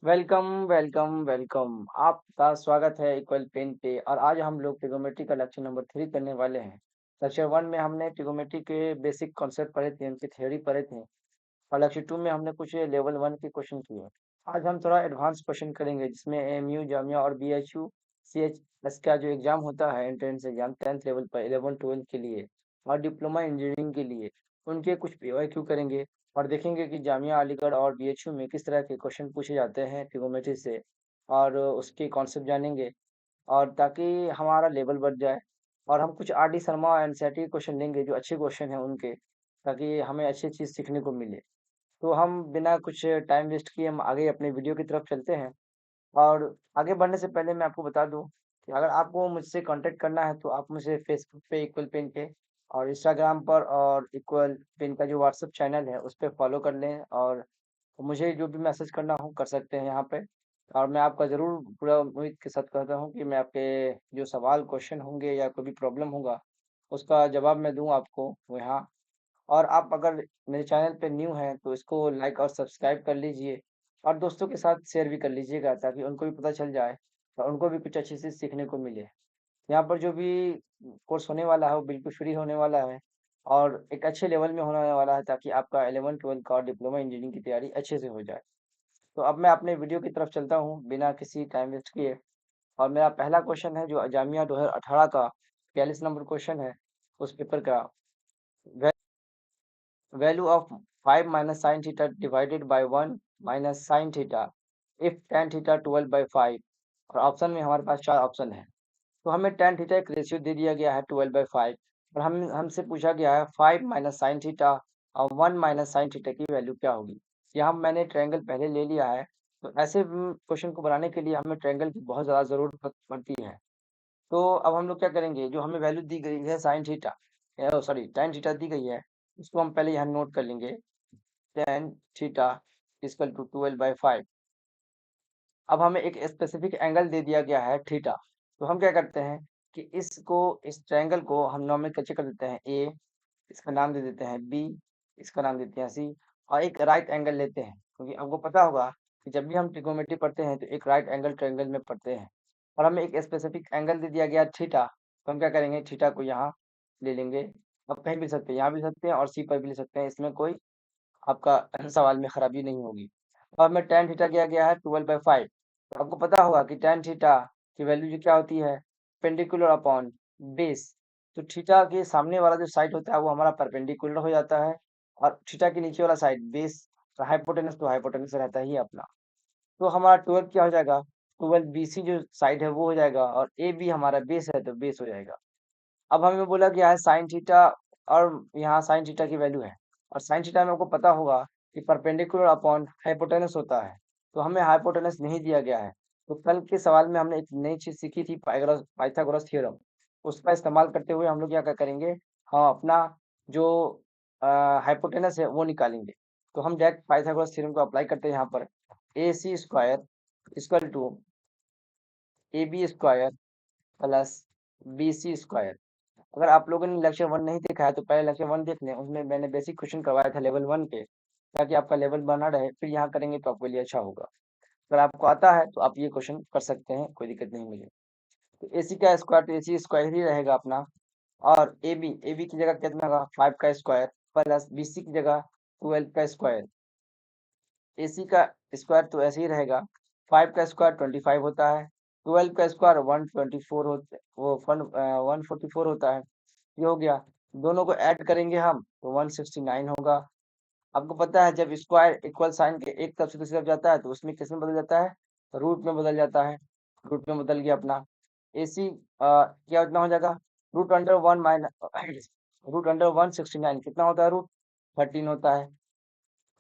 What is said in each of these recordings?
Welcome, welcome, welcome. आपका स्वागत है इक्वल पेन पे और आज हम लोग ट्रिग्नोमेट्री का लेक्चर नंबर 3 करने वाले हैं। लेक्चर 1 में हमने ट्रिग्नोमेट्री के बेसिक कॉन्सेप्ट पढ़े थे, उनकी थ्योरी पढ़े थे और लेक्चर 2 में हमने कुछ लेवल 1 के क्वेश्चन किए। आज हम थोड़ा एडवांस क्वेश्चन करेंगे जिसमें एएमयू, जामिया और बीएचयू, सीएचएस का जो एग्जाम होता है एंट्रेंस एग्जाम 10th लेवल पर 11-12 के लिए और डिप्लोमा इंजीनियरिंग के लिए, उनके कुछ पीवाईक्यू करेंगे और देखेंगे कि जामिया अलीगढ़ और बीएचयू में किस तरह के क्वेश्चन पूछे जाते हैं ट्रिग्नोमेट्री से और उसके कॉन्सेप्ट जानेंगे और ताकि हमारा लेवल बढ़ जाए। और हम कुछ आर डी शर्मा और एनसीईआरटी के क्वेश्चन लेंगे जो अच्छे क्वेश्चन हैं उनके, ताकि हमें अच्छी चीज़ सीखने को मिले। तो हम बिना कुछ टाइम वेस्ट किए हम आगे अपने वीडियो की तरफ चलते हैं। और आगे बढ़ने से पहले मैं आपको बता दूं कि अगर आपको मुझसे कांटेक्ट करना है तो आप मुझे फेसबुक पे इक्वल पेन पे और इंस्टाग्राम पर और इक्वल पेन का जो व्हाट्सएप चैनल है उस पर फॉलो कर लें और मुझे जो भी मैसेज करना हो कर सकते हैं यहाँ पे। और मैं आपका ज़रूर पूरा उम्मीद के साथ कहता हूँ कि मैं आपके जो सवाल क्वेश्चन होंगे या कोई भी प्रॉब्लम होगा उसका जवाब मैं दूँ आपको यहाँ। और आप अगर मेरे चैनल पे न्यू हैं तो इसको लाइक और सब्सक्राइब कर लीजिए और दोस्तों के साथ शेयर भी कर लीजिएगा ताकि उनको भी पता चल जाए और उनको भी कुछ अच्छी चीज़ सीखने को मिले। यहाँ पर जो भी कोर्स होने वाला है वो बिल्कुल फ्री होने वाला है और एक अच्छे लेवल में होने वाला है ताकि आपका 11-12 का और डिप्लोमा इंजीनियरिंग की तैयारी अच्छे से हो जाए। तो अब मैं अपने वीडियो की तरफ चलता हूँ बिना किसी टाइम वेस्ट किए। और मेरा पहला क्वेश्चन है जो जामिया 2018 का 42 नंबर क्वेश्चन है उस पेपर का। Value of 5 minus sin theta divided by 1 minus sin theta if tan theta 12 by 5। और ऑप्शन में हमारे पास चार ऑप्शन है। तो हमें tan थीटा एक रेशियो दे दिया गया है 12/5 और हम हमसे पूछा गया है 5 माइनस साइन थीटा और 1 माइनस साइन थीटा की वैल्यू क्या होगी। यहाँ मैंने ट्रायंगल पहले ले लिया है। तो ऐसे क्वेश्चन को बनाने के लिए हमें ट्रायंगल की बहुत ज़्यादा ज़रूरत पड़ती है। तो अब हम लोग क्या करेंगे, जो हमें वैल्यू दी गई है sine theta, sorry tan theta दी गई है, उसको हम पहले यहाँ नोट कर लेंगे। tan theta equal to 12/5। अब हमें एक स्पेसिफिक एंगल दे दिया गया है थीटा। तो हम क्या करते हैं कि इस ट्रायंगल को हम नोमेनक्लेचर कर देते हैं ए, इसका नाम दे देते हैं बी, इसका नाम देते हैं सी और एक राइट एंगल लेते हैं क्योंकि आपको पता होगा कि जब भी हम ट्रिग्नोमेट्री पढ़ते हैं तो एक राइट एंगल ट्रायंगल में पढ़ते हैं। और हमें एक स्पेसिफिक एंगल दे दिया गया थीटा, तो हम क्या करेंगे थीटा को यहाँ ले लेंगे। अब कहीं भी लिख सकते हैं, यहाँ भी लिख सकते हैं और सी पर भी लिख सकते हैं, इसमें कोई आपका सवाल में खराबी नहीं होगी। और में tan थीटा किया गया है 12/5। तो आपको पता होगा कि tan थीटा की वैल्यू जो क्या होती है, पेंडिकुलर अपॉन बेस। तो थीटा के सामने वाला जो साइड होता है वो हमारा परपेंडिकुलर हो जाता है और थीटा के नीचे वाला साइड बेस, हाइपोटेनस तो हाइपोटेनस रहता ही है अपना। तो हमारा 12 क्या हो जाएगा, 12 BC जो साइड है वो हो जाएगा और ए बी हमारा बेस है तो बेस हो जाएगा। अब हमें बोला गया है साइन थीटा और यहाँ साइन थीटा की वैल्यू है और साइन थीटा में आपको पता होगा कि परपेंडिकुलर अपॉन हाइपोटेनस होता है। तो हमें हाइपोटेनस नहीं दिया गया है। तो कल के सवाल में हमने एक नई चीज सीखी थी, पाइथागोरस थ्योरम। उसका इस्तेमाल करते हुए हम लोग क्या करेंगे, हम अपना जो हाइपोटेनस है वो निकालेंगे। तो हम डायरेक्ट पाइथागोरस थ्योरम को अप्लाई करते हैं यहाँ पर। A C square equal to A B square plus B C square. अगर आप लोगों ने लेक्चर 1 नहीं देखा है तो पहले लेक्चर 1 देख लें, उसमें मैंने बेसिक क्वेश्चन करवाया था लेवल 1 पे, ताकि आपका लेवल बना रहे। फिर यहाँ करेंगे तो आपके लिए अच्छा होगा। अगर आपको आता है तो आप ये क्वेश्चन कर सकते हैं, कोई दिक्कत नहीं मुझे। तो ए सी का स्क्वायर तो ए सी स्क्वायर ही रहेगा अपना। और ए बी की जगह कितना होगा 5 का स्क्वायर प्लस बी सी की जगह 12 का स्क्वायर। ए सी का स्क्वायर तो ऐसे ही रहेगा, 5 का स्क्वायर 25 होता है, 12 का स्क्वायर 124 होता वो 144 होता है। ये हो गया। दोनों को ऐड करेंगे हम तो 169 होगा। आपको पता है जब स्क्वायर इक्वल साइन के एक तरफ से दूसरी तरफ जाता है तो उसमें किस में बदल जाता है, रूट में बदल जाता है। रूट में बदल गया अपना। AC क्या इतना हो जाएगा, root under 1 minus root under 169 कितना होता है, रूट 13 होता है।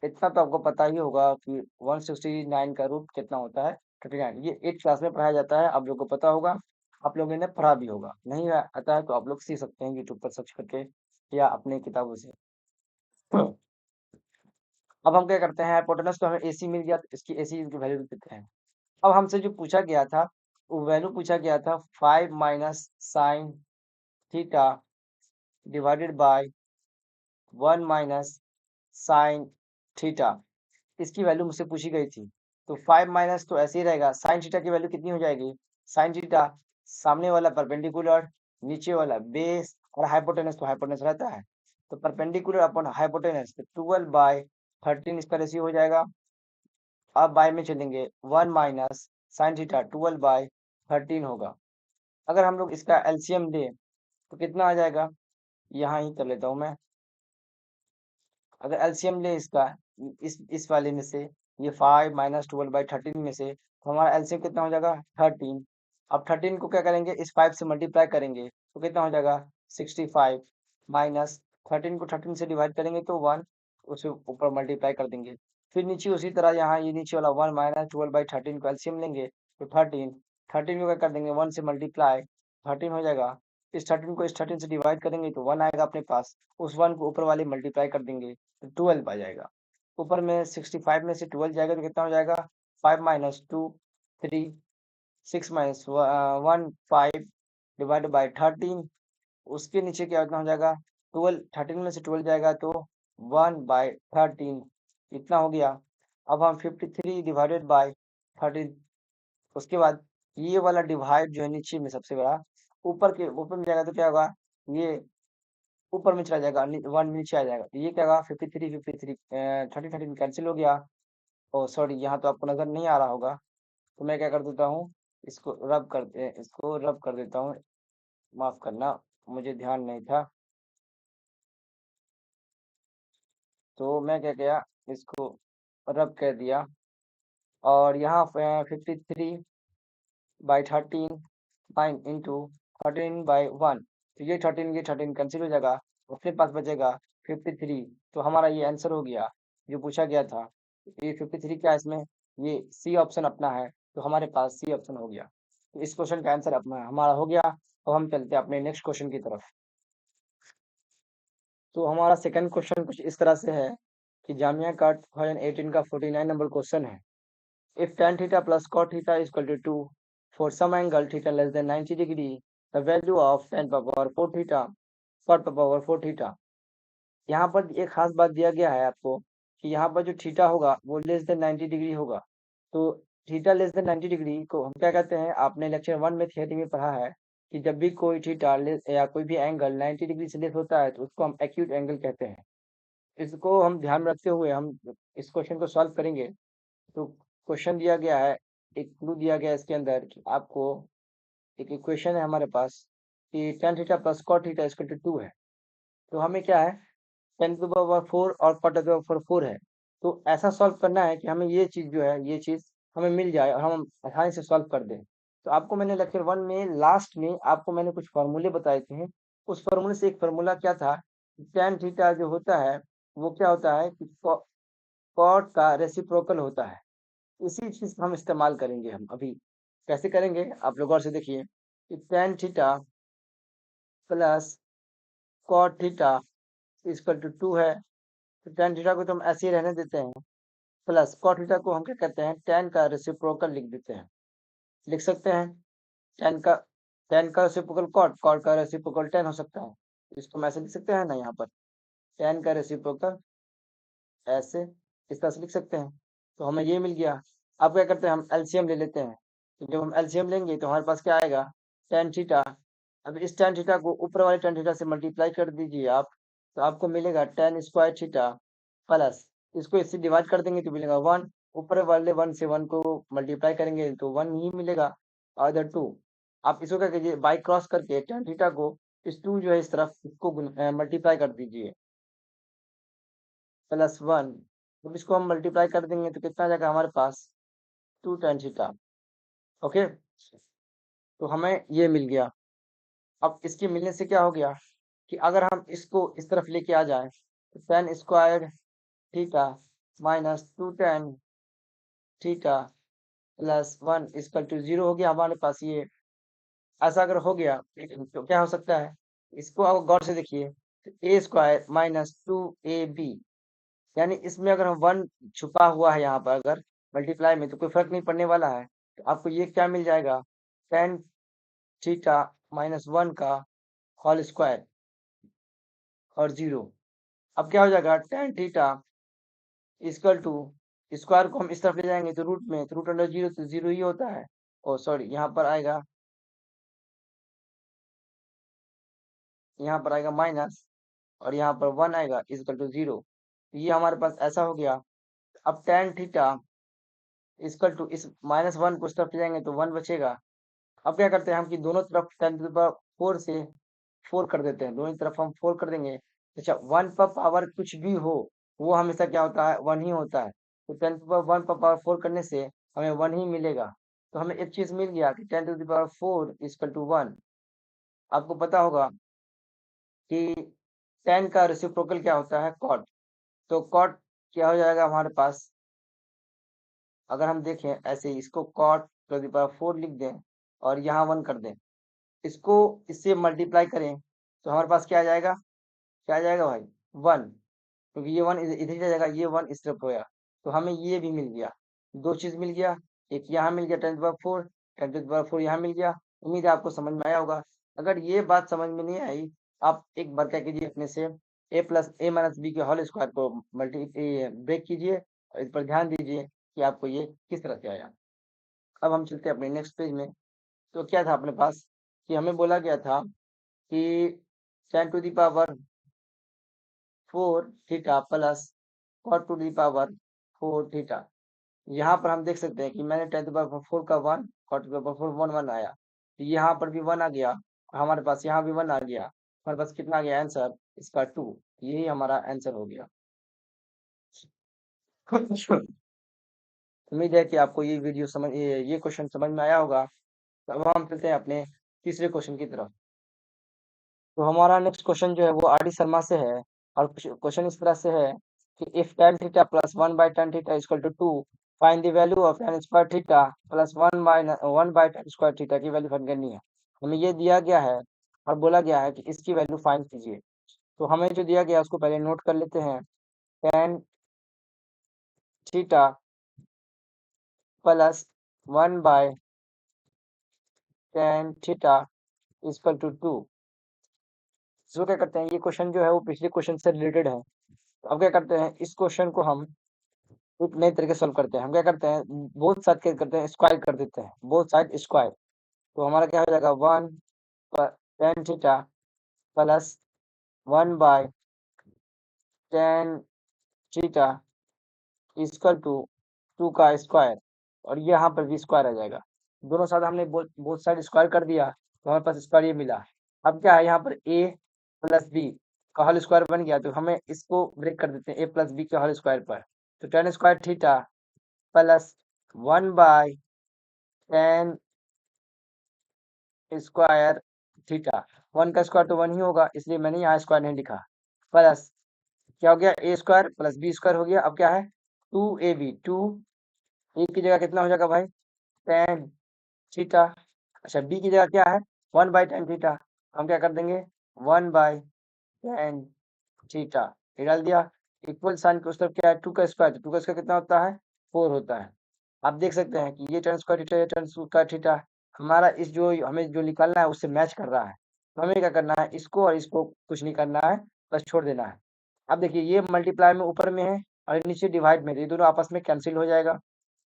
इतना तो आपको पता ही होगा कि 169 का रूट कितना होता है, 39। ये 8th क्लास में पढ़ाया जाता है, आप लोगों को पता होगा, आप लोगों ने पढ़ा भी होगा। नहीं आता है तो आप लोग सीख सकते हैं यूट्यूब पर सर्च करके या अपने किताबों से। अब हम क्या करते हैं, हाइपोटेनस तो हमें AC मिल गया तो इसकी AC की वैल्यू देते हैं। अब हमसे जो पूछा गया था वो वैल्यू पूछा गया था 5 minus sine theta divided bye 1 minus sine theta. इसकी वैल्यू मुझसे पूछी गई थी। तो 5 माइनस तो ऐसे ही रहेगा, साइन थीटा की वैल्यू कितनी हो जाएगी, साइन थीटा सामने वाला परपेंडिकुलर, नीचे वाला बेस और हाइपोटेनस, तो हाइपोटेनस रहता है, तो परपेंडिकुलर अपॉन हाइपोटेनस, तो 12/13 इसका रेशियो हो जाएगा। अब बाय में चलेंगे, 1 माइनस साइन थीटा 12/13 होगा। अगर हम लोग इसका एलसीएम दें तो कितना आ जाएगा, यहाँ ही कर लेता हूँ मैं। अगर एलसीएम ले इसका, इस वाले में से, ये 5 माइनस 12/13 में से, तो हमारा एलसीएम कितना हो जाएगा, 13। अब 13 को क्या करेंगे, इस 5 से मल्टीप्लाई करेंगे तो कितना हो जाएगा, 65 माइनस 13 को 13 से डिवाइड करेंगे तो 1, उसे ऊपर मल्टीप्लाई कर देंगे। फिर नीचे उसी तरह यहाँ ये नीचे वाला 1 माइनस 12/13 को एलसीएम लेंगे तो 13, 13 को क्या कर देंगे 1 से मल्टीप्लाई, 13 हो जाएगा। इस 13 को इस 13 से डिवाइड करेंगे तो 1 आएगा अपने पास, उस 1 को ऊपर वाले मल्टीप्लाई कर देंगे तो 12 आ जाएगा। ऊपर में 65 में से 12 जाएगा तो कितना हो जाएगा, 5 माइनस 2 3, 6 माइनस 1 5 डिवाइड बाय 13, उसके नीचे क्या कितना हो जाएगा, 12, 13 में से 12 जाएगा तो 1/13 इतना हो गया। अब हम 53 डिवाइडेड बाय 13, उसके बाद ये वाला डिवाइड जो है नीचे में सबसे बड़ा, ऊपर में जाएगा तो क्या होगा, ये ऊपर में चला जाएगा, 1 नीचे आ जाएगा, तो ये क्या होगा 53 53 30 30 कैंसिल हो गया। ओ सॉरी, यहाँ तो आपको नजर नहीं आ रहा होगा, तो मैं क्या कर देता हूँ, इसको रब कर देता हूँ, माफ करना, मुझे ध्यान नहीं था। तो मैं क्या किया, इसको रब कर दिया, और यहाँ 53/13 9 इंटू 13/1, तो ये 13 कैंसिल हो जाएगा, अपने पास बचेगा 53। तो हमारा ये आंसर हो गया जो पूछा गया था। ये 53 क्या है इसमें, ये सी ऑप्शन अपना है, तो हमारे पास सी ऑप्शन हो गया। तो इस क्वेश्चन का आंसर अपना हमारा हो गया। अब हम चलते हैं अपने नेक्स्ट क्वेश्चन की तरफ। तो हमारा सेकंड क्वेश्चन कुछ इस तरह से है कि जामिया का 2018 का 49 नंबर क्वेश्चन है। If tan theta plus cot theta is equal to 2 for some angle theta less than 90 degree, the value of tan power 4 theta cot power 4 theta। यहाँ पर एक खास बात दिया गया है आपको कि यहाँ पर जो थीटा होगा वो लेस देन 90 डिग्री होगा। तो थीटा लेस देन 90 डिग्री को हम क्या कहते हैं, आपने लेक्चर 1 में थियरी में पढ़ा है कि जब भी कोई थीटा या कोई भी एंगल 90 डिग्री से लेस होता है तो उसको हम एक्यूट एंगल कहते हैं। इसको हम ध्यान में रखते हुए हम इस क्वेश्चन को सॉल्व करेंगे। तो क्वेश्चन दिया गया है, एक क्लू दिया गया है इसके अंदर कि आपको एक इक्वेशन है हमारे पास कि tan theta plus cot theta equal to 2 है। तो हमें क्या है, tan टू पावर 4 और cot टू पावर 4 है। तो ऐसा सॉल्व करना है कि हमें ये चीज जो है, ये चीज हमें मिल जाए और हम आसानी से सॉल्व कर दें। तो आपको मैंने लेक्चर 1 में लास्ट में आपको मैंने कुछ फार्मूले बताए थे। उस फार्मूले से एक फार्मूला क्या था, tan थीटा जो होता है वो क्या होता है कि cot का रेसिप्रोकल होता है। इसी चीज को हम इस्तेमाल करेंगे, हम अभी कैसे करेंगे आप लोग और से देखिए कि tan theta plus cot theta equal to 2 है। तो tan थीटा को तो हम ऐसे ही रहने देते हैं, प्लस cot थीटा को हम क्या कहते हैं, tan का रेसिप्रोकल लिख देते हैं, लिख सकते हैं। tan का रेसिप्रोकल cot का रेसिप्रोकल tan हो सकता है, इसको हम ऐसे लिख सकते हैं ना, यहाँ पर tan का रेसिप्रोकल ऐसे इस तरह से लिख सकते हैं। तो हमें ये मिल गया। अब क्या करते हैं, हम एलसीएम ले लेते हैं। तो जब हम एलसीएम लेंगे तो हमारे पास क्या आएगा, tan थीटा। अब इस tan थीटा को ऊपर वाले tan थीटा से मल्टीप्लाई कर दीजिए आप, तो आपको मिलेगा tan स्क्वायर थीटा प्लस, इसको इससे डिवाइड कर देंगे तो मिलेगा 1, ऊपर वाले 1 से 1 को मल्टीप्लाई करेंगे तो 1 ही मिलेगा, और इधर 2। आप इसको क्या कीजिए, बाई क्रॉस करके tan थीटा को इस 2 जो है इस तरफ इसको मल्टीप्लाई कर दीजिए, +1। अब इसको हम मल्टीप्लाई कर देंगे तो कितना आ जाएगा हमारे पास, 2 tan थीटा। ओके, तो हमें ये मिल गया। अब इसके मिलने से क्या हो गया कि अगर हम इसको इस तरफ लेके आ जाए तो tan square theta minus 2 tan theta +1 equal to 0 हो गया हमारे पास। ये ऐसा अगर हो गया तो क्या हो सकता है, इसको आप गौर से देखिए, ए स्क्वायर माइनस 2ab, यानी इसमें अगर हम 1 छुपा हुआ है यहाँ पर अगर मल्टीप्लाई में, तो कोई फर्क नहीं पड़ने वाला है। तो आपको ये क्या मिल जाएगा, tan थीटा -1 का होल स्क्वायर और 0। अब क्या हो जाएगा, tan theta equal to square को हम इस तरफ ले जाएंगे तो रूट में, तो रूट अंडर जीरो तो जीरो ही होता है। ओ सॉरी, यहाँ पर आएगा माइनस, और यहाँ पर 1 आएगा इक्वल टू 0। ये हमारे पास ऐसा हो गया। अब tan थीटा इक्वल टू इस -1 को इस तरफ ले जाएंगे तो 1 बचेगा। अब क्या करते हैं हम कि दोनों तरफ tan टू द पावर 4 से 4 कर देते हैं, दोनों तरफ हम 4 कर देंगे। अच्छा, 1 पर पावर कुछ भी हो, वो हमेशा क्या होता है, 1 ही होता है। तो 10 टू पावर 1 पर पावर 4 करने से हमें 1 ही मिलेगा। तो हमें एक चीज मिल गया कि 10 to the power 4 equal to 1। आपको पता होगा कि tan का रेसिप्रोकल क्या होता है, cot। तो cot क्या हो जाएगा हमारे पास, अगर हम देखें ऐसे ही, इसको cot टू द पावर 4 लिख दें और यहाँ 1 कर दें, इसको इससे मल्टीप्लाई करें तो हमारे पास क्या आ जाएगा, क्या आ जाएगा भाई, 1। क्योंकि ये 1 इधर चला जाएगा, ये 1 इस तरफ होगा, तो हमें ये भी मिल गया। दो चीज मिल गया, एक यहाँ मिल गया 10 to the power 4, 10 to the power 4 यहाँ मिल गया। उम्मीद है आपको समझ में आया होगा। अगर ये बात समझ में नहीं आई, आप एक बार क्या कीजिए, अपने से a+a-b के होल स्क्वायर को मल्टी ब्रेक कीजिए और इस पर ध्यान दीजिए कि आपको ये किस तरह से आया। अब हम चलते हैं अपने नेक्स्ट पेज में। तो क्या था अपने पास कि हमें बोला गया था कि 10 to the power 4 theta plus cot to the power 4 theta. यहाँ पर हम देख सकते हैं कि मैंने 10 टू द पावर 4 का 1, cot टू द पावर 4 1 1 आया, तो यहाँ पर भी 1 आ गया, हमारे पास यहाँ भी 1 आ गया, हमारे पास कितना आ गया आंसर इसका 2। यही हमारा आंसर हो गया। उम्मीद है कि आपको ये वीडियो ये क्वेश्चन समझ में आया होगा। तो अब हम चलते हैं अपने तीसरे क्वेश्चन की तरफ। तो हमारा नेक्स्ट क्वेश्चन जो है वो आर डी शर्मा से है, और क्वेश्चन इस तरह से है कि if tan theta plus 1 by tan theta equal to 2, find the value of tan square theta plus 1 by tan square theta की वैल्यू फाइंड करनी है। हमें ये दिया गया है और बोला गया है कि इसकी वैल्यू फाइंड कीजिए। तो हमें जो दिया गया है उसको पहले नोट कर लेते हैं। tan theta plus 1 by tan theta equal to 2। इसको क्या करते हैं, ये क्वेश्चन जो है वो पिछले क्वेश्चन से रिलेटेड है। तो अब क्या करते हैं, इस क्वेश्चन को हम एक नए तरीके से सॉल्व करते हैं। हम क्या करते हैं, बोथ साइड क्या करते हैं, स्क्वायर कर देते हैं, बोथ साइड स्क्वायर। तो हमारा क्या हो जाएगा, 1 tan theta plus 1 by tan theta equal to 2 का स्क्वायर, और यहाँ पर भी स्क्वायर आ जाएगा। दोनों साइड हमने बोथ साइड स्क्वायर कर दिया, तो हमारे पास स्क्वायर ये मिला। अब क्या है, यहाँ पर a प्लस बी का होल स्क्वायर बन गया, तो हमें इसको ब्रेक कर देते हैं a प्लस बी के होल स्क्वायर पर। तो tan square theta plus 1 by tan square theta, 1 का स्क्वायर तो 1 ही होगा, इसलिए मैंने यहाँ स्क्वायर नहीं लिखा। प्लस क्या हो गया, a square plus b square हो गया। अब क्या है, 2ab, 2 a की जगह कितना हो जाएगा भाई, tan थीटा। अच्छा, b की जगह क्या है, 1 बाई tan थीटा, हम क्या कर देंगे, 1 बाई tan थीटा, ये डाल दिया। इक्वल साइन के उस तरफ क्या है, 2 का स्क्वायर, तो 2 का स्क्वायर कितना होता है, 4 होता है। आप देख सकते हैं कि ये tan स्क्वायर थीटा, ये tan स्क्वायर थीटा हमारा इस जो हमें जो निकालना है उससे मैच कर रहा है। तो हमें क्या करना है, इसको और इसको कुछ नहीं करना है, बस छोड़ देना है। अब देखिए, ये मल्टीप्लाई में ऊपर में है और नीचे डिवाइड में है, ये दोनों आपस में कैंसिल हो जाएगा।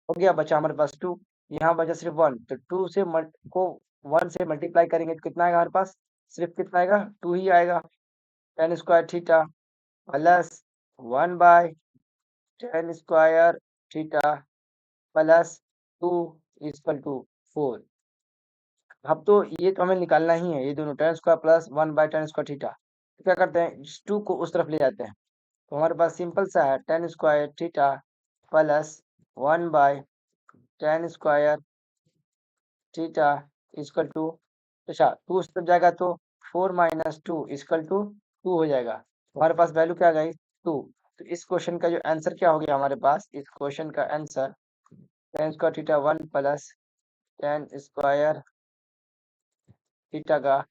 हो गया, बचा हमारे पास 2, यहाँ बचा सिर्फ 1। तो 2 से को 1 से मल्टीप्लाई करेंगे तो कितना आएगा हमारे पास, सिर्फ कितना आएगा, 2 ही आएगा। tan square theta plus 1 by tan square theta plus 2 equal to 4। अब तो ये तो हमें निकालना ही है, ये दोनों tan square plus 1 by tan square theta. तो क्या करते हैं, इस 2 को उस तरफ ले जाते हैं, तो हमारे पास सिंपल सा है tan square theta plus 1 by tan square theta equal to, अच्छा 2 उस तरफ जाएगा तो 4 माइनस 2 इक्वल टू 2 हो जाएगा। हमारे पास वैल्यू क्या आ गई, 2। तो इस क्वेश्चन का जो आंसर क्या हो गया हमारे पास, इस क्वेश्चन का answer tan square theta 1 plus tan square theta का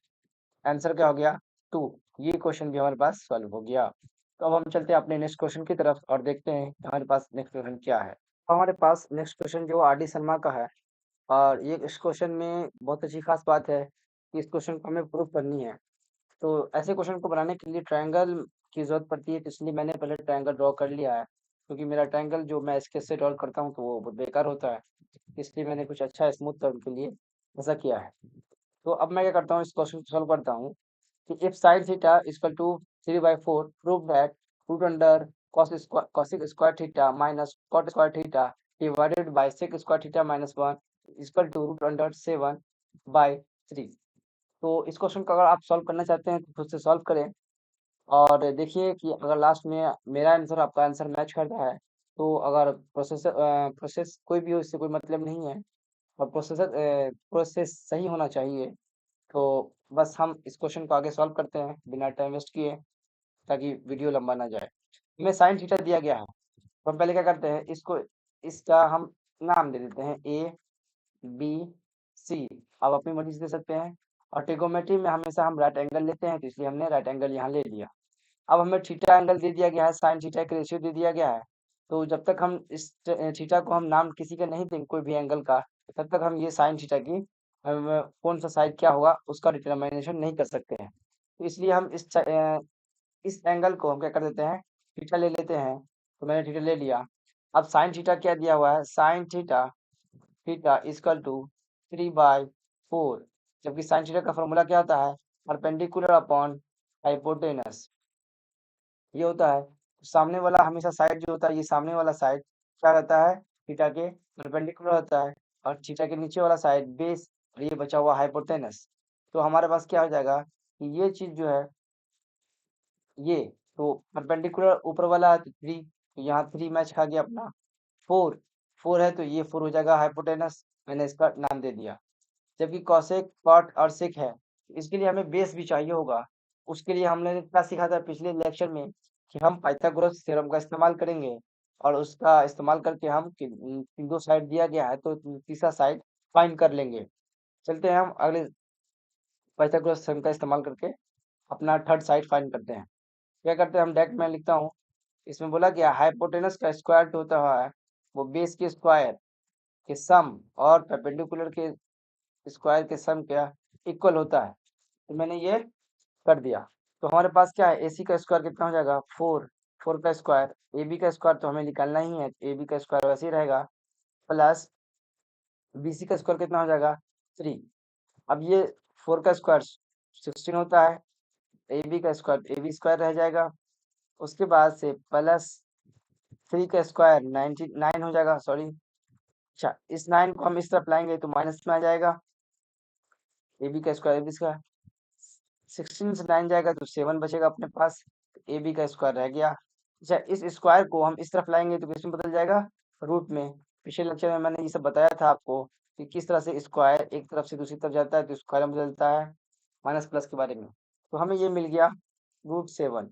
आंसर क्या हो गया, 2। ये क्वेश्चन भी हमारे पास सॉल्व हो गया। तो अब हम चलते हैं अपने नेक्स्ट क्वेश्चन की तरफ और देखते हैं कि हमारे पास नेक्स्ट क्वेश्चन क्या है। तो हमारे पास नेक्स्ट क्वेश्चन जो आर डी शर्मा का है, और ये इस क्वेश्चन में बहुत अच्छी खास बात है कि इस क्वेश्चन को हमें प्रूव करनी है। तो ऐसे क्वेश्चन को बनाने के लिए ट्रायंगल की जरूरत पड़ती है, तो इसलिए मैंने पहले ट्रायंगल ड्रॉ कर लिया है। क्योंकि मेरा ट्रायंगल जो मैं स्केच से ड्रॉ करता हूँ तो वो बेकार होता है, इसलिए मैंने कुछ अच्छा स्मूथ करने के लिए ऐसा किया है। तो अब मैं क्या करता हूँ, इस क्वेश्चन को सॉल्व करता हूँ कि if sin theta equal to 3/4 prove that root under cosic square theta minus cot square theta divided by sec square theta minus 1 equal to root under 7/3। तो इस क्वेश्चन को अगर आप सॉल्व करना चाहते हैं तो खुद से सॉल्व करें और देखिए कि अगर लास्ट में मेरा आंसर आपका आंसर मैच करता है तो अगर प्रोसेस कोई भी हो, इससे कोई मतलब नहीं है, और प्रोसेस सही होना चाहिए। तो बस हम इस क्वेश्चन को आगे सॉल्व करते हैं बिना टाइम वेस्ट किए, ताकि वीडियो लंबा ना जाए। हमें साइन थीटा दिया गया है, तो हम पहले क्या करते हैं, इसको इसका हम नाम दे देते हैं ए बी सी। आप अपनी मर्जी से दे सकते हैं, और ट्रिग्नोमेट्री में हमेशा हम राइट एंगल लेते हैं, तो इसलिए हमने राइट एंगल यहाँ ले लिया। अब हमें थीटा एंगल दे दिया गया है, साइन थीटा का रेशियो दे दिया गया है। तो जब तक हम इस थीटा को हम नाम किसी का नहीं देंगे कोई भी एंगल का, तब तक हम ये साइन थीटा की कौन सा साइड क्या होगा उसका डिटरमिनेशन नहीं कर सकते हैं। तो इसलिए हम इस एंगल को हम क्या कर देते हैं, थीटा ले लेते हैं। तो मैंने थीटा ले लिया। अब साइन थीटा क्या दिया हुआ है, sine theta theta equal to 3/4, जबकि साइन थीटा का फॉर्मूला क्या होता है, परपेंडिकुलर अपॉन हाइपोटेनस, ये होता है। सामने वाला हमेशा साइड जो होता है, ये सामने वाला साइड क्या रहता है, थीटा के परपेंडिकुलर होता है, और थीटा के नीचे वाला साइड बेस, और ये बचा हुआ हाइपोटेनस। तो हमारे पास क्या हो जाएगा कि ये चीज जो है, ये तो परपेंडिकुलर ऊपर वाला 3, तो यहाँ 3 मैच खा गया अपना। 4 4 है तो ये 4 हो जाएगा हाइपोटेनस, मैंने इसका नाम दे दिया। जबकि कॉसेक कॉट और सेक है, इसके लिए हमें बेस भी चाहिए होगा। उसके लिए हमने क्या सीखा था पिछले लेक्चर में कि हम पाइथागोरस थ्योरम का इस्तेमाल करेंगे, और उसका इस्तेमाल करके हम दो साइड दिया गया है तो तीसरा साइड फाइंड कर लेंगे। चलते हैं हम अगले पाइथागोरस थ्योरम का इस्तेमाल करके अपना थर्ड साइड फाइंड करते हैं। क्या करते हैं, हम डायरेक्ट में लिखता हूँ, इसमें बोला गया हाइपोटेनस का स्क्वायर रूट होता है वो बेस के स्क्वायर के सम और परपेंडिकुलर के स्क्वायर के सम क्या इक्वल होता है। तो मैंने ये कर दिया। तो हमारे पास क्या है, एसी का स्क्वायर कितना हो जाएगा 4, 4 का स्क्वायर, ए बी का स्क्वायर तो हमें निकालना ही है, ए बी का स्क्वायर वैसे ही रहेगा, प्लस बी सी का स्क्वायर कितना हो जाएगा 3। अब ये 4 का स्क्वायर 16 होता है, ए बी का स्क्वायर ए बी स्क्वायर रह जाएगा, उसके बाद से प्लस 3 का स्क्वायर 99 हो जाएगा, सॉरी। अच्छा, इस 9 को हम इस तरफ लाएंगे तो माइनस में आ जाएगा, ए बी का स्क्वायर ए बी स्क्वायर 16 से 9 जाएगा तो 7 बचेगा अपने पास, ए बी का स्क्वायर रह गया। अच्छा, इस स्क्वायर को हम इस तरफ लाएंगे तो किस में बदल जाएगा, रूट में। पिछले लेक्चर में मैंने ये सब बताया था आपको कि किस तरह से स्क्वायर एक तरफ से दूसरी तरफ जाता है तो स्क्वायर में बदलता है, माइनस प्लस के बारे में। तो हमें ये मिल गया √7।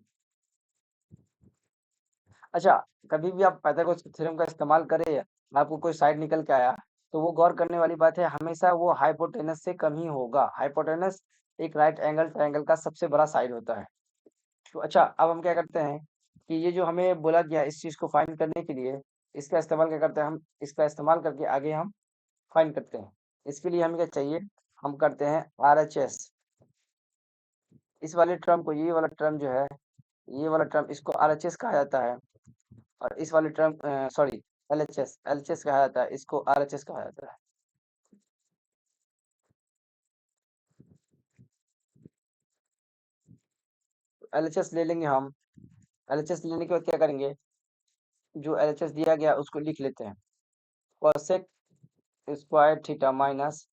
अच्छा, कभी भी आप पाइथागोरस के थ्योरम का इस्तेमाल करें, आपको कोई साइड निकल के आया, तो वो गौर करने वाली बात है, हमेशा वो हाइपोटेनस से कम ही होगा। हाइपोटेनस एक राइट एंगल ट्रायंगल का सबसे बड़ा साइड होता है। तो अच्छा, अब हम क्या करते हैं कि ये जो हमें बोला गया इस चीज़ को फाइंड करने के लिए, इसका इस्तेमाल क्या करते हैं, हम इसका इस्तेमाल करके आगे हम फाइंड करते हैं। इसके लिए हमें क्या चाहिए, हम करते हैं RHS। इस वाले टर्म को, ये वाला टर्म जो है, ये वाला टर्म इसको RHS कहा जाता है, और इस वाले टर्म सॉरी LHS कहा जाता है, इसको RHS कहा जाता है। LHS ले लेंगे हम। LHS लेने के बाद क्या करेंगे, जो LHS दिया गया उसको लिख लेते हैं, cosec square theta minus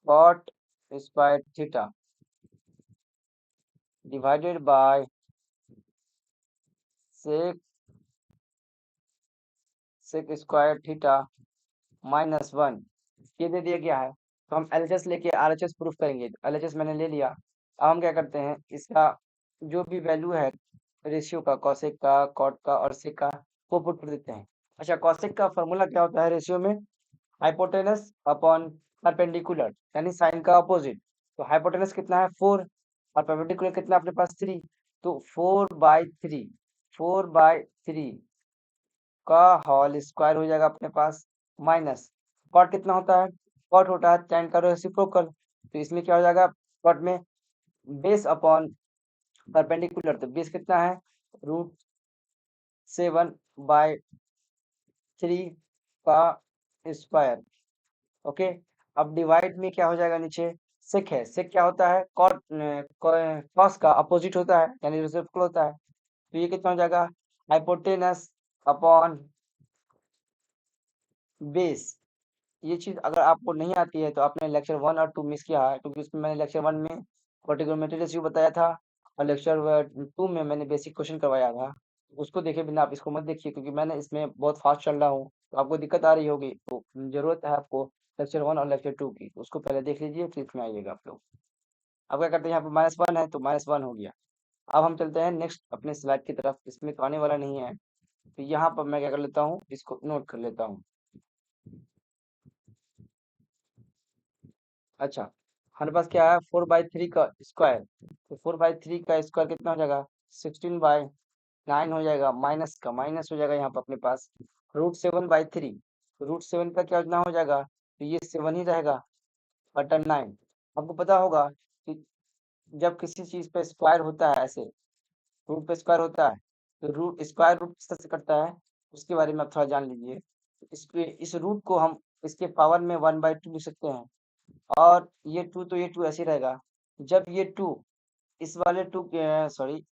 cot square theta divided by sec square theta minus 1, ये दे दिया गया है। तो हम LHS लेके RHS प्रूफ करेंगे। LHS मैंने ले लिया। अब हम क्या करते हैं, इसका जो भी वैल्यू है रेशियो का, कॉसेक का, कॉट का और सेक का, वो पुट कर देते हैं। अच्छा, कॉसेक का फॉर्मूला क्या होता है रेशियो में, हाइपोटेनस अपॉन परपेंडिकुलर, यानी साइन का अपोजिट। तो हाइपोटेनस कितना है 4, और परपेंडिकुलर कितना अपने पास 3, तो 4/3, 4/3 का होल स्क्वायर हो जाएगा अपने पास, माइनस कॉट कितना होता है, कॉट होता है tan का रेसिप्रोकल। तो इसमें क्या हो जाएगा, कॉट में बेस अपॉन परपेंडिकुलर, तो बेस कितना है 7/3 का स्क्वायर। ओके, अब डिवाइड में क्या हो जाएगा, नीचे सेक है, सेक क्या होता है, कॉस का अपोजिट होता है, यानी रेसिप्रोकल होता है। तो ये कितना हो जाएगा, हाइपोटेनस अपॉन बेस। ये चीज अगर आपको नहीं आती है तो आपने लेक्चर 1 और 2 मिस किया है, क्योंकि उसमें मैंने लेक्चर 1 में ट्रिग्नोमेट्री रेशियो बताया था और लेक्चर 2 में मैंने बेसिक क्वेश्चन करवाया था। उसको देखे बिना आप इसको मत देखिए, क्योंकि मैंने इसमें बहुत फास्ट चल रहा हूँ, तो आपको दिक्कत आ रही होगी, तो जरूरत है आपको लेक्चर 1 और लेक्चर 2 की, तो उसको पहले देख लीजिए, फिर इसमें आइएगा आप लोग। अब क्या करते हैं, यहाँ पे -1 है तो -1 हो गया। अब हम चलते हैं नेक्स्ट अपने स्लाइड की तरफ, इसमें तो आने वाला नहीं है, तो यहाँ पर मैं क्या कर लेता हूँ, इसको नोट कर लेता हूँ। अच्छा, हमारे पास क्या है, 4/3 का स्क्वायर, तो 4/3 का स्क्वायर कितना हो जाएगा, 16/9 हो जाएगा, माइनस का माइनस हो जाएगा यहाँ पर अपने पास, √7/3, √7 का क्या कितना हो जाएगा, तो ये 7 ही रहेगा, बटन 9। आपको पता होगा कि जब किसी चीज पे स्क्वायर होता है, ऐसे रूट पे स्क्वायर होता है, तो रूट स्क्वायर रूट किस तरह से कटता है, उसके बारे में आप थोड़ा जान लीजिए। इस रूट को हम इसके पावर में 1/2 लिख सकते हैं, और ये 2 तो ये 2 ऐसे ही रहेगा। जब ये 2 इस वाले 2 के सॉरी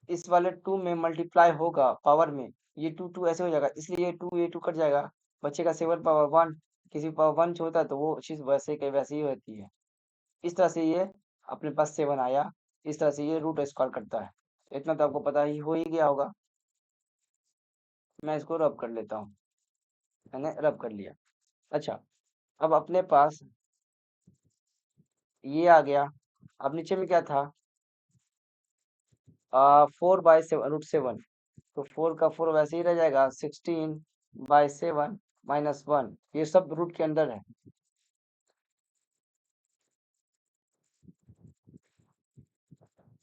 इस वाले 2 में मल्टीप्लाई होगा पावर में, ये 2 2 ऐसे हो जाएगा, इसलिए ये 2 कट जाएगा, बचेगा 7/1। किसी पावर 1 से होता है तो वो चीज़ वैसे के वैसे ही रहती है। इस तरह से ये अपने पास 7 आया, इस तरह से ये रूट स्क्वायर करता है। इतना तो आपको पता ही हो ही गया होगा। मैं इसको रब कर लेता हूँ, मैंने रब कर लिया। अच्छा, अब अपने पास ये आ गया। अब नीचे में क्या था, 4/7 √7, तो 4 का 4 वैसे ही रह जाएगा, 16/7 -1, ये सब रूट के अंदर है।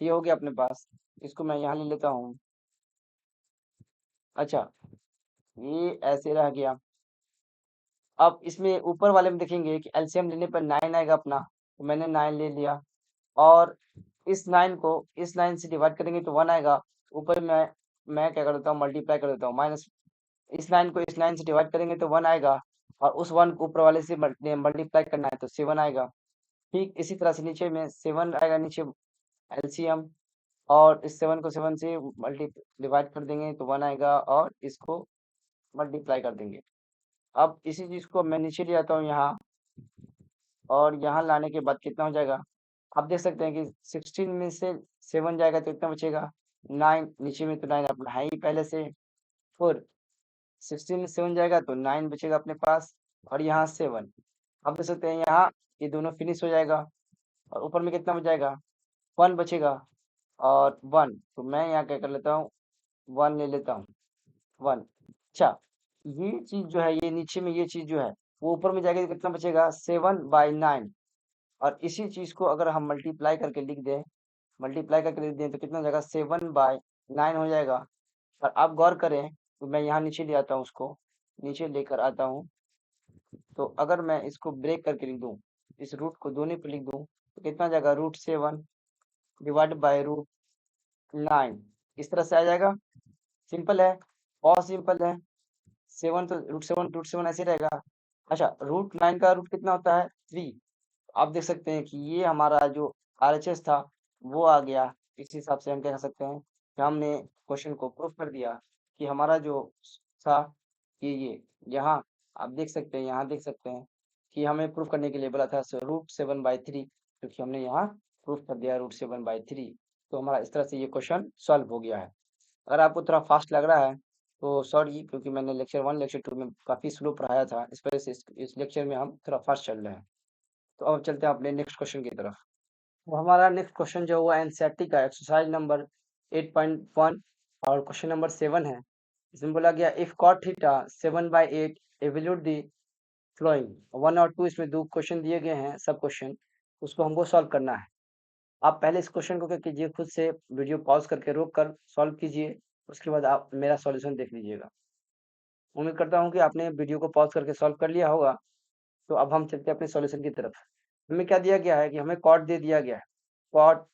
ये हो गया अपने पास, इसको मैं यहाँ ले लेता हूँ। अच्छा, ये ऐसे रह गया। अब इसमें ऊपर वाले में देखेंगे कि एलसीएम लेने पर 9 आएगा अपना, तो मैंने 9 ले लिया, और इस 9 को इस 9 से डिवाइड करेंगे तो 1 आएगा। ऊपर मैं क्या कर देता हूँ, मल्टीप्लाई कर देता हूँ, माइनस इस 9 को इस 9 से डिवाइड करेंगे तो 1 आएगा, और उस 1 को ऊपर वाले से मल्टीप्लाई करना है तो 7 आएगा। ठीक इसी तरह से नीचे में 7 आएगा, नीचे एलसीएम, और इस 7 को 7 से मल्टी डिवाइड कर देंगे तो 1 आएगा, और इसको मल्टीप्लाई कर देंगे। अब इसी चीज़ को मैं नीचे ले आता हूँ यहाँ, और यहाँ लाने के बाद कितना हो जाएगा, आप देख सकते हैं कि 16 में से 7 जाएगा तो कितना बचेगा, 9, नीचे में तो 9 अपना है ही पहले से, 4, 16 में 7 जाएगा तो 9 बचेगा अपने पास, और यहाँ 7, आप देख सकते हैं यहाँ ये दोनों फिनिश हो जाएगा, और ऊपर में कितना बच जाएगा, 1 बचेगा, और 1, तो मैं यहाँ क्या कर लेता हूँ, 1 ले लेता हूँ, 1। अच्छा, ये चीज़ जो है, ये नीचे में ये चीज़ जो है, वो ऊपर में जाएगा तो कितना बचेगा, 7/9, और इसी चीज़ को अगर हम मल्टीप्लाई करके लिख दें तो कितना हो जाएगा, 7/9 हो जाएगा। और आप गौर करें, तो मैं यहाँ नीचे ले आता हूँ, उसको नीचे लेकर आता हूँ, तो अगर मैं इसको ब्रेक करके लिख दूँ, इस रूट को दोनों पे लिख दूँ, तो कितना आ जाएगा, √7 डिवाइड बाय √9, इस तरह से आ जाएगा। सिंपल है, बहुत सिंपल है। 7 तो √7 ऐसे रहेगा। अच्छा, √9 का रूट कितना होता है, 3। आप देख सकते हैं कि ये हमारा जो आरएचएस था वो आ गया। इस हिसाब से हम क्या कर सकते हैं कि हमने क्वेश्चन को प्रूव कर दिया कि हमारा जो था कि ये यहाँ आप देख सकते हैं, यहाँ देख सकते हैं कि हमें प्रूफ करने के लिए बोला था √7/3, क्योंकि हमने यहाँ प्रूफ कर दिया √7/3। तो हमारा इस तरह से ये क्वेश्चन सॉल्व हो गया है। अगर आपको थोड़ा फास्ट लग रहा है तो सॉरी, क्योंकि मैंने लेक्चर 1 लेक्चर 2 में काफ़ी स्लो पढ़ाया था, इस वजह से इस लेक्चर में हम थोड़ा फास्ट चल रहे हैं। तो अब चलते हैं अपने नेक्स्ट क्वेश्चन की तरफ। तो हमारा नेक्स्ट क्वेश्चन जो हुआ एनसीईआरटी का एक्सरसाइज नंबर 8.1 और क्वेश्चन नंबर 7 है। इसमें बोला गया if cot theta 7/8 evaluate the following 1 और 2, इसमें 2 क्वेश्चन दिए गए हैं, सब क्वेश्चन, उसको हमको सॉल्व करना है। आप पहले इस क्वेश्चन को क्या कीजिए, खुद से वीडियो पॉज करके रोक कर सॉल्व कीजिए, उसके बाद आप मेरा सॉल्यूशन देख लीजिएगा। उम्मीद करता हूँ कि आपने वीडियो को पॉज करके सॉल्व कर लिया होगा। तो अब हम चलते हैं अपने सॉल्यूशन की तरफ। हमें क्या दिया गया है कि हमें कॉट दे दिया गया है, कॉट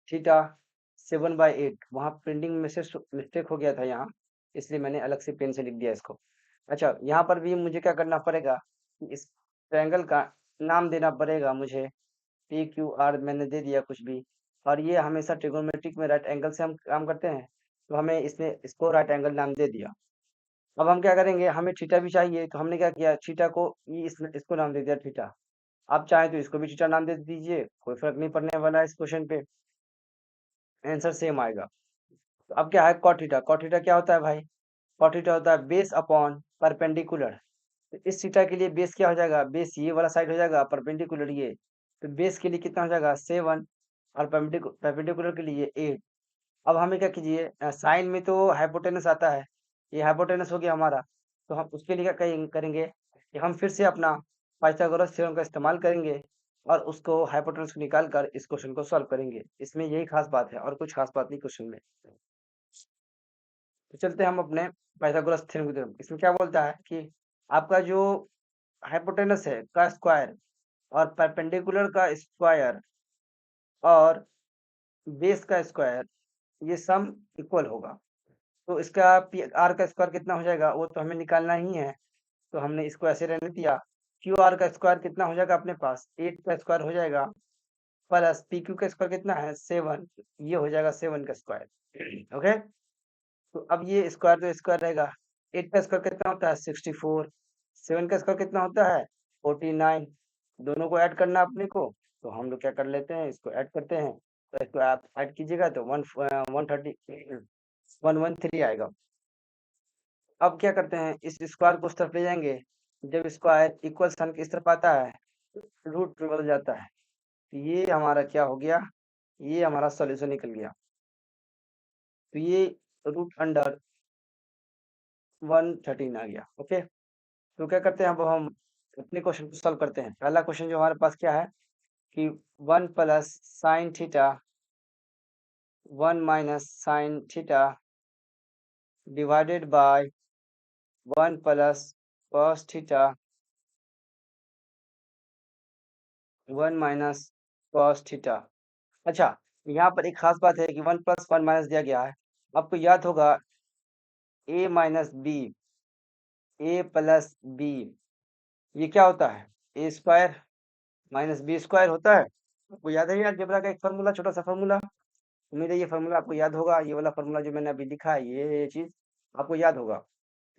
थीटा 7/8 वहाँ प्रिंटिंग में से मिस्टेक हो गया था यहाँ, इसलिए मैंने अलग से पेन से लिख दिया इसको। अच्छा, यहाँ पर भी मुझे क्या करना पड़ेगा कि इस ट्रायंगल का नाम देना पड़ेगा मुझे। पी क्यू आर मैंने दे दिया कुछ भी, और ये हमेशा ट्रिग्नोमेट्रिक में राइट एंगल से हम काम करते हैं, तो हमें इसमें इसको राइट एंगल नाम दे दिया। अब हम क्या करेंगे, हमें थीटा भी चाहिए, तो हमने क्या किया, थीटा को इसको नाम दे दिया थीटा। आप चाहें तो इसको भी थीटा नाम दे दीजिए, कोई फर्क नहीं पड़ने वाला है इस क्वेश्चन पे, आंसर सेम आएगा। तो अब क्या है, कॉट थीटा। कॉट थीटा क्या होता है भाई, कॉट थीटा होता है बेस अपॉन परपेंडिकुलर। तो इस थीटा के लिए बेस क्या हो जाएगा, बेस ये वाला साइड हो जाएगा, परपेंडिकुलर ये, तो बेस के लिए कितना हो जाएगा 7, और परपेंडिकुलर के लिए 8। अब हमें क्या कीजिए, साइन में तो हाइपोटेनस आता है, ये हाइपोटेनस हो गया हमारा, तो हम उसके लिए क्या करेंगे कि हम फिर से अपना पाइथागोरस थ्योरम का इस्तेमाल करेंगे, और उसको हाइपोटेनस को निकाल कर इस क्वेश्चन को सॉल्व करेंगे। इसमें यही खास बात है, और कुछ खास बात नहीं क्वेश्चन में। तो चलते हैं हम अपने पाइथागोरस थ्योरम की तरफ। इसमें क्या बोलता है कि आपका जो हाइपोटेनस है का स्क्वायर और परपेंडिकुलर का स्क्वायर और बेस का स्क्वायर, ये सम इक्वल होगा। तो इसका पी आर का स्क्वायर कितना हो जाएगा, वो तो हमें निकालना ही है, तो हमने इसको ऐसे रहने दिया। क्यू आर का स्क्वायर कितना हो जाएगा अपने पास, 8 का स्क्वायर हो जाएगा, प्लस पी क्यू का स्क्वायर कितना है 7, ये हो जाएगा 7 का स्क्वायर। ओके, तो अब ये स्क्वायर तो स्क्वायर रहेगा। 8 का स्क्वायर कितना होता है 64, 7 का स्क्वायर कितना होता है 49, दोनों को ऐड करना अपने को, तो हम लोग क्या कर लेते हैं, इसको ऐड करते हैं। तो इसको आप ऐड कीजिएगा तो 113 आएगा। अब क्या करते हैं, इस स्क्वायर को उस तरफ ले जाएंगे, जब स्क्वायर इक्वल साइन किस तरफ आता है, रूट बदल जाता है, तो ये हमारा क्या हो गया, ये हमारा सॉल्यूशन निकल गया। तो ये रूट अंडर 113 आ गया। ओके, तो क्या करते हैं, अब हम अपने क्वेश्चन को सॉल्व करते हैं। पहला क्वेश्चन जो हमारे पास क्या है कि 1 plus sine theta 1 minus sine theta divided bye 1 plus cos theta 1 minus cos theta. अच्छा, यहाँ पर एक खास बात है कि 1 प्लस 1 माइनस दिया गया है। आपको याद होगा a minus B, A plus B, ये क्या होता है, A square minus B square होता है। आपको याद है यार अलजेब्रा का एक फार्मूला, छोटा सा फार्मूला, उम्मीद है ये फार्मूला आपको याद होगा। ये वाला फार्मूला जो मैंने अभी लिखा है, ये चीज आपको याद होगा।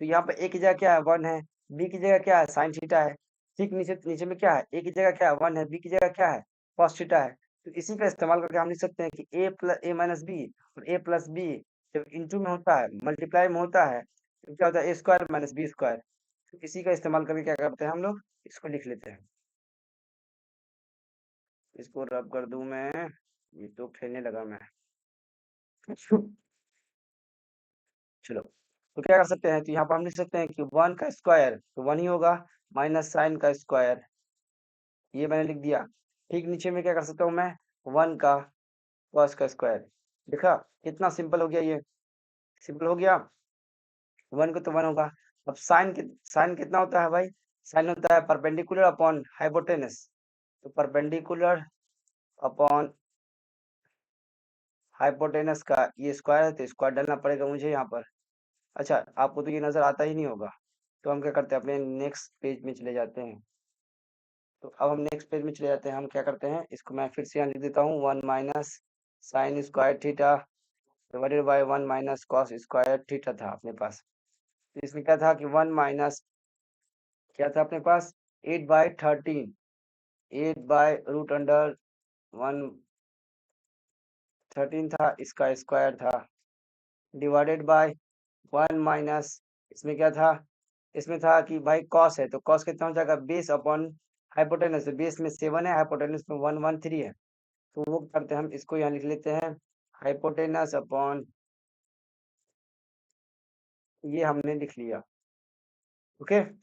तो यहाँ पे ए की जगह क्या है 1 है, बी की जगह क्या है साइन थीटा है, ठीक नीचे नीचे में क्या है, ए की जगह क्या है 1 है, बी की जगह क्या है कॉस थीटा है। तो इसी का इस्तेमाल करके हम लिख सकते हैं कि ए प्लस ए माइनस बी और ए प्लस बी जब इंटू में होता है, मल्टीप्लाई में होता है, तो क्या होता है A square minus B square. तो इसी का इस्तेमाल करके क्या करते हैं हम लोग, इसको लिख लेते हैं। इसको रब कर दूं मैं, ये तो खेलने लगा मैं। चलो, तो क्या कर सकते हैं, तो यहाँ पर हम लिख सकते हैं कि 1 का स्क्वायर तो 1 ही होगा, माइनस साइन का स्क्वायर, ये मैंने लिख दिया। ठीक नीचे में क्या कर सकता हूँ मैं, 1 का कॉस का स्क्वायर। देखा कितना सिंपल हो गया, ये सिंपल हो गया। 1 को तो 1 होगा। अब साइन कितना होता है भाई, साइन होता है परपेंडिकुलर अपॉन हाइपोटेनस, तो परपेंडिकुलर अपॉन हाइपोटेनस का ये स्क्वायर है, तो स्क्वायर डालना पड़ेगा मुझे यहाँ पर। अच्छा, आपको तो ये नजर आता ही नहीं होगा, तो हम क्या करते हैं, अपने नेक्स्ट पेज में चले जाते हैं। तो अब हम नेक्स्ट पेज में चले जाते हैं, हम क्या करते हैं, इसको मैं फिर से यहाँ लिख देता हूँ, 1 minus sine square theta divided bye 1 minus cos square theta था अपने पास। तो इसमें क्या था कि 1 माइनस क्या था अपने पास 8/13, 8/√113 था, इसका स्क्वायर था, डिवाइडेड बाय 1 माइनस, इसमें क्या था, इसमें था कि भाई कॉस है, तो कॉस कितना हो जाएगा बेस अपॉन हाइपोटेनस, बेस में 7 है, हाइपोटेनस में 113 है, तो वो करते हैं हम इसको यहाँ लिख लेते हैं हाइपोटेनस अपॉन, ये हमने लिख लिया। ओके, अब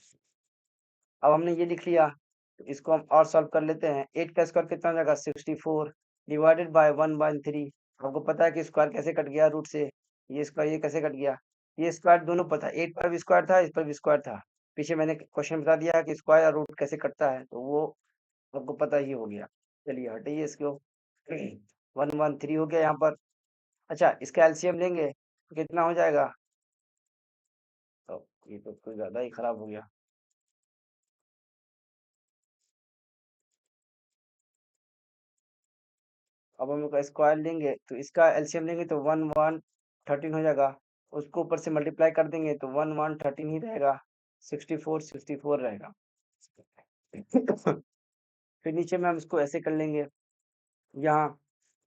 हमने ये लिख लिया, तो इसको हम और सॉल्व कर लेते हैं। 8 का स्क्वायर कितना हो जाएगा 64 डिवाइडेड बाय 1/3। आपको पता है कि स्क्वायर कैसे कट गया रूट से, ये स्क्वायर ये कैसे कट गया, ये स्क्वायर दोनों पता है, 8 पर भी स्क्वायर था, इस पर भी स्क्वायर था। पीछे मैंने क्वेश्चन बता दिया है कि स्क्वायर और रूट कैसे कटता है, तो वो आपको पता ही हो गया। चलिए हटाइए इसको। 113 हो गया यहाँ पर। अच्छा, इसका एलसीएम लेंगे तो कितना हो जाएगा? तो ये तो कुछ ज़्यादा ही खराब हो गया। अब हम लोग का स्क्वायर लेंगे तो इसका एलसीएम लेंगे तो 1 1 13 हो जाएगा। उसको ऊपर से मल्टीप्लाई कर देंगे तो 1 1 13 ही रहेगा। 64 64 रहेगा। फिर नीचे में हम इसको ऐसे कर लेंगे। यहाँ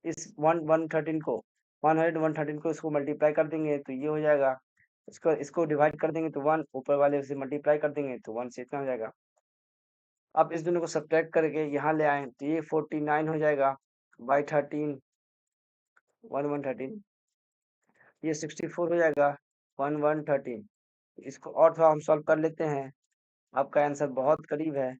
इस 1 113 को 100 113 को इसको मल्टीप्लाई कर देंगे तो ये हो जाएगा। इसको इसको डिवाइड कर देंगे तो 1 ऊपर वाले से मल्टीप्लाई कर देंगे तो 1 से इतना हो जाएगा। अब इस दोनों को सब्ट्रैक्ट करके यहाँ ले आए तो ये 49 हो जाएगा बाई 13 1 113। ये 64 हो जाएगा 1 113। इसको और थोड़ा हम सॉल्व कर लेते हैं। आपका आंसर बहुत करीब है।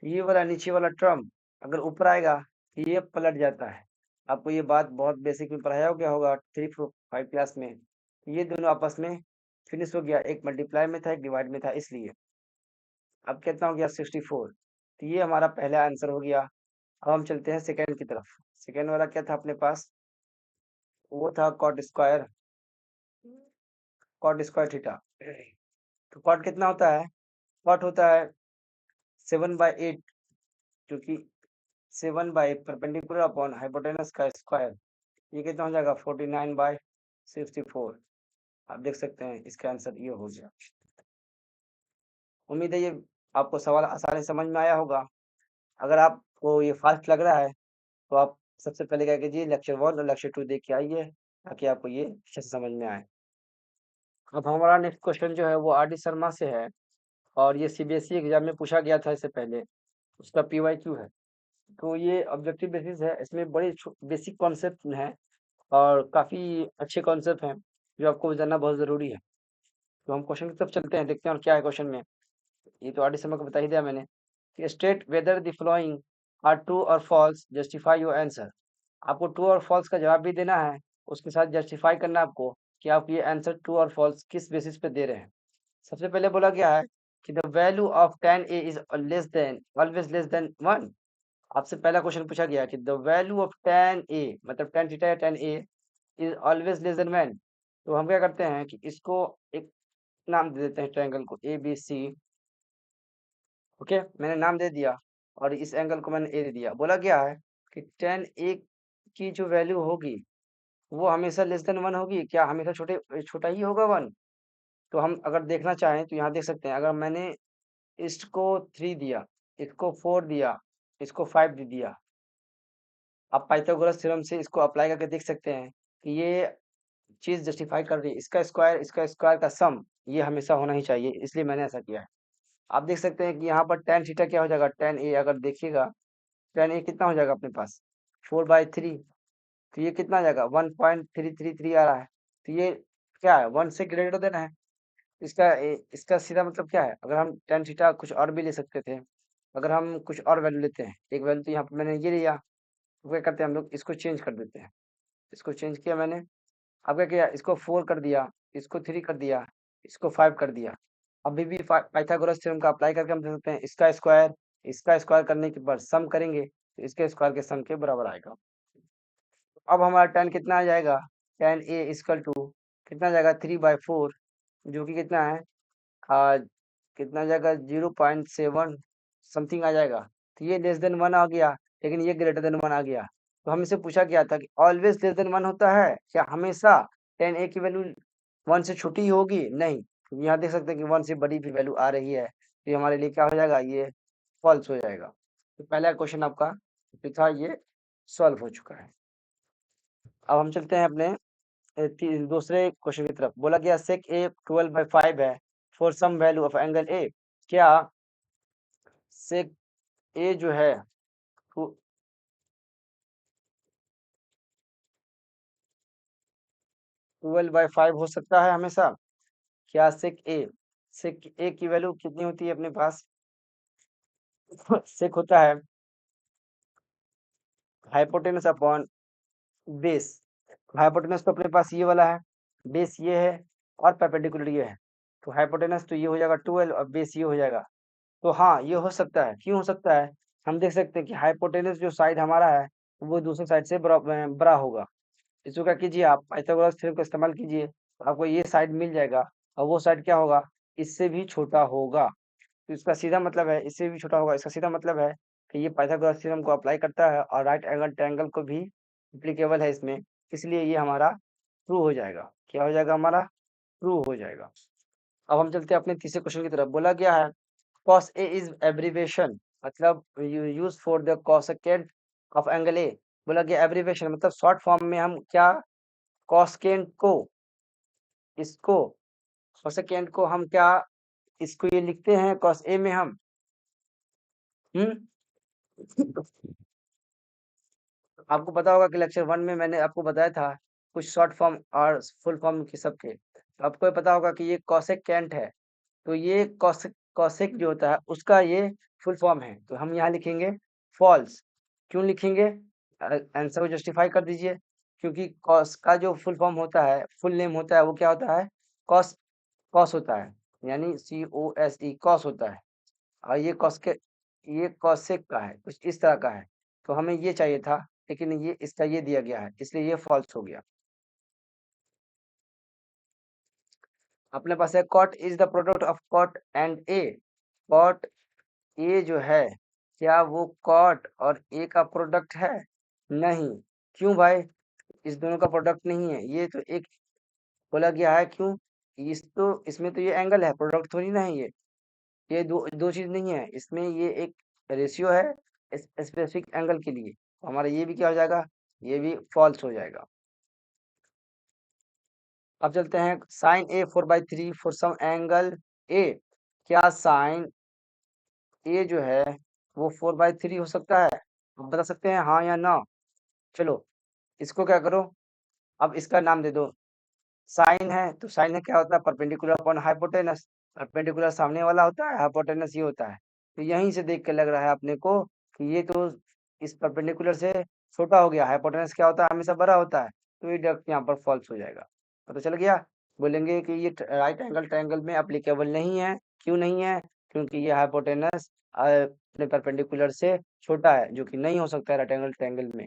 ये वाला नीचे वाला टर्म अगर ऊपर आएगा तो ये पलट जाता है। आपको ये बात बहुत बेसिक में पढ़ाया हो गया होगा 3 4 5 क्लास में। ये दोनों आपस में फिनिश हो गया। एक मल्टीप्लाई में था, एक डिवाइड में था, इसलिए अब कितना हो गया 64। तो ये हमारा पहला आंसर हो गया। अब हम चलते हैं सेकेंड की तरफ। सेकेंड वाला क्या था अपने पास? वो था कॉट स्क्वायर थीटा। तो कॉट कितना होता है? कॉट होता है 7/8, जो कि 7 परपेंडिकुलर अपॉन हाइपोटेनस का स्क्वायर। ये कितना हो जाएगा 49/64। आप देख सकते हैं इसका आंसर ये हो गया। उम्मीद है ये आपको सवाल आसानी से समझ में आया होगा। अगर आपको ये फास्ट लग रहा है तो आप सबसे पहले क्या कीजिए, लेक्चर 1 और लेक्चर 2 देख के आइए ताकि आपको ये अच्छे से समझ में आए। अब हमारा नेक्स्ट क्वेश्चन जो है वो आर डी शर्मा से है और ये सीबीएसई एग्जाम में पूछा गया था इससे पहले। उसका पीवाईक्यू है। तो ये ऑब्जेक्टिव बेसिस है। इसमें बड़े बेसिक कॉन्सेप्ट हैं और काफ़ी अच्छे कॉन्सेप्ट हैं जो आपको जानना बहुत ज़रूरी है। तो हम क्वेश्चन की तरफ चलते हैं, देखते हैं और क्या है क्वेश्चन में। ये तो आर डी शर्मा को बता ही दिया मैंने कि state whether the following are true और फॉल्स, जस्टिफाई योर आंसर। आपको ट्रू और फॉल्स का जवाब भी देना है, उसके साथ जस्टिफाई करना है आपको कि आप ये आंसर ट्रू और फॉल्स किस बेसिस पे दे रहे हैं। सबसे पहले बोला गया है कि the value of tan a is less than always less than 1। आपसे पहला क्वेश्चन पूछा गया कि the value of tan a मतलब tan थीटा या tan a is always less than 1। तो हम क्या करते हैं कि इसको एक नाम दे देते हैं, ट्रायंगल को ए बी सी। ओके, मैंने नाम दे दिया और इस एंगल को मैंने ए दे दिया। बोला गया है कि tan a की जो वैल्यू होगी वो हमेशा लेस देन 1 होगी क्या? हमेशा छोटा ही होगा 1। तो हम अगर देखना चाहें तो यहाँ देख सकते हैं, अगर मैंने इसको 3 दिया, इसको 4 दिया, इसको 5 दे दिया, आप पाइथागोरस थ्योरम से इसको अप्लाई करके देख सकते हैं कि ये चीज़ जस्टिफाई कर रही है। इसका स्क्वायर का सम ये हमेशा होना ही चाहिए, इसलिए मैंने ऐसा किया है। आप देख सकते हैं कि यहाँ पर tan थीटा क्या हो जाएगा, tan a अगर देखिएगा, tan a कितना हो जाएगा अपने पास 4/3। तो ये कितना आ जाएगा 1.333 आ रहा है। तो ये क्या है, 1 से ग्रेटर देन है। इसका सीधा मतलब क्या है, अगर हम tan थीटा कुछ और भी ले सकते थे। अगर हम कुछ और वैल्यू लेते हैं, एक वैल्यू तो यहाँ पे मैंने ये लिया, तो क्या करते हैं हम लोग इसको चेंज कर देते हैं। इसको चेंज किया मैंने, अब क्या किया, इसको 4 कर दिया, इसको 3 कर दिया, इसको 5 कर दिया। अभी भी पाइथागोरस थ्योरम का अप्लाई करके हम देख सकते हैं इसका स्क्वायर करने के बाद सम करेंगे तो इसके स्क्वायर के सम के बराबर आएगा। अब हमारा tan कितना आ जाएगा, tan a इक्वल टू कितना आ जाएगा 3/4, जो कि कितना है आ, कितना आ जाएगा 0.7 समथिंग आ जाएगा। तो ये लेस देन 1 आ गया, लेकिन ये ग्रेटर देन 1 आ गया। तो हमसे पूछा गया था कि ऑलवेज लेस देन 1 होता है क्या? हमेशा tan a की वैल्यू 1 से छोटी ही होगी? नहीं। तो यहाँ देख सकते हैं कि 1 से बड़ी भी वैल्यू आ रही है, तो ये हमारे लिए क्या हो जाएगा, ये फॉल्स हो जाएगा। तो पहला क्वेश्चन आपका जो था ये सॉल्व हो चुका है। अब हम चलते हैं अपने दूसरे क्वेश्चन की तरफ। बोला गया sec a 12/5 है for some value of angle a। क्या sec a जो है 12/5 हो सकता है हमेशा? क्या sec a की वैल्यू कितनी होती है अपने पास? sec होता है हाइपोटेनस अपॉन बेस। हाइपोटेनस तो अपने पास ये वाला है, बेस ये है और परपेंडिकुलर ये है। तो हाइपोटेनस तो ये हो जाएगा 12 और बेस ये हो जाएगा। तो हाँ, ये हो सकता है। क्यों हो सकता है? हम देख सकते हैं कि हाइपोटेनस जो साइड हमारा है वो दूसरे साइड से बड़ा होगा। इसको क्या कीजिए, आप पाइथागोरस थ्योरम का इस्तेमाल कीजिए, तो आपको ये साइड मिल जाएगा और वो साइड क्या होगा, इससे भी छोटा होगा। तो इसका सीधा मतलब है इससे भी छोटा होगा, इसका सीधा मतलब है कि ये पाइथागोरस थ्योरम को अप्लाई करता है और राइट एंगल ट्रायंगल को भी एप्लीकेबल है इसमें, इसलिए ये हमारा ट्रू हो जाएगा। क्या हो जाएगा हमारा? ट्रू हो जाएगा। अब हम चलते हैं अपने तीसरे क्वेश्चन की तरफ। बोला गया है cos A इज एब्रीविएशन, मतलब use for the cosecant of angle A. बोला गया एब्रीविएशन मतलब शॉर्ट फॉर्म में हम क्या कोसेकेंट को, इसको कोसेकेंट को हम क्या, इसको ये लिखते हैं cos A में हम, हम्म आपको पता होगा कि लेक्चर 1 में मैंने आपको बताया था कुछ शॉर्ट फॉर्म और फुल फॉर्म के सबके, तो आपको ये पता होगा कि ये कोसेकेंट है, तो ये कॉसेक जो होता है उसका ये फुल फॉर्म है, तो हम यहाँ लिखेंगे फॉल्स। क्यों लिखेंगे? आंसर को जस्टिफाई कर दीजिए। क्योंकि कॉस का जो फुल फॉर्म होता है, फुल नेम होता है, वो क्या होता है? कॉस, कॉस होता है, यानी COSE कॉस होता है। और ये कॉस के, ये कॉसेक का है, कुछ इस तरह का है। तो हमें ये चाहिए था, लेकिन ये इसका ये दिया गया है, इसलिए ये फॉल्स हो गया। अपने पास है cot is the product of cot and A. Cot A जो है, क्या वो कॉट और ए का प्रोडक्ट है? नहीं। क्यों भाई? इस दोनों का प्रोडक्ट नहीं है, ये तो एक बोला गया है। क्यों? इस तो इसमें तो ये एंगल है, प्रोडक्ट थोड़ी ना है ये दो दो चीज नहीं है इसमें, ये एक रेशियो है स्पेसिफिक एंगल के लिए, तो हमारा ये भी क्या हो जाएगा, ये भी फॉल्स हो जाएगा। अब चलते हैं sine A 4/3 for some angle A. क्या साइन ए जो है वो 4/3 हो सकता है? आप बता सकते हैं हाँ या ना? चलो इसको क्या करो, अब इसका नाम दे दो साइन है, तो साइन है क्या होता है? Perpendicular upon hypotenuse. परपेंडिकुलर सामने वाला होता है, हाइपोटेनस ये होता है। तो यहीं से देख के लग रहा है अपने को कि ये तो इस परपेंडिकुलर से छोटा हो गया, हाइपोटेनस क्या होता है? हमेशा बड़ा होता है, तो ये डायरेक्ट यहाँ पर फॉल्स हो जाएगा। पता चल गया? बोलेंगे कि ये राइट एंगल ट्रायंगल में एप्लीकेबल नहीं है। क्यों नहीं है? क्योंकि ये हाइपोटेनस अपने परपेंडिकुलर से छोटा है, जो कि नहीं हो सकता है राइट एंगल ट्रायंगल में।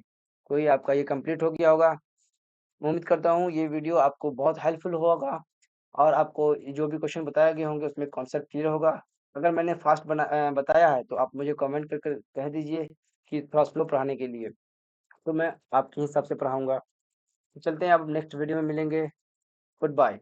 कोई आपका ये कंप्लीट हो गया होगा। मैं उम्मीद करता हूँ ये वीडियो आपको बहुत हेल्पफुल होगा और आपको जो भी क्वेश्चन बताए गए होंगे उसमें कॉन्सेप्ट क्लियर होगा। अगर मैंने फास्ट बताया है तो आप मुझे कमेंट करके कह दीजिए कि थोड़ा स्लो पढ़ाने के लिए, तो मैं आपके हिसाब से पढ़ाऊंगा। तो चलते हैं, अब नेक्स्ट वीडियो में मिलेंगे। Good bye.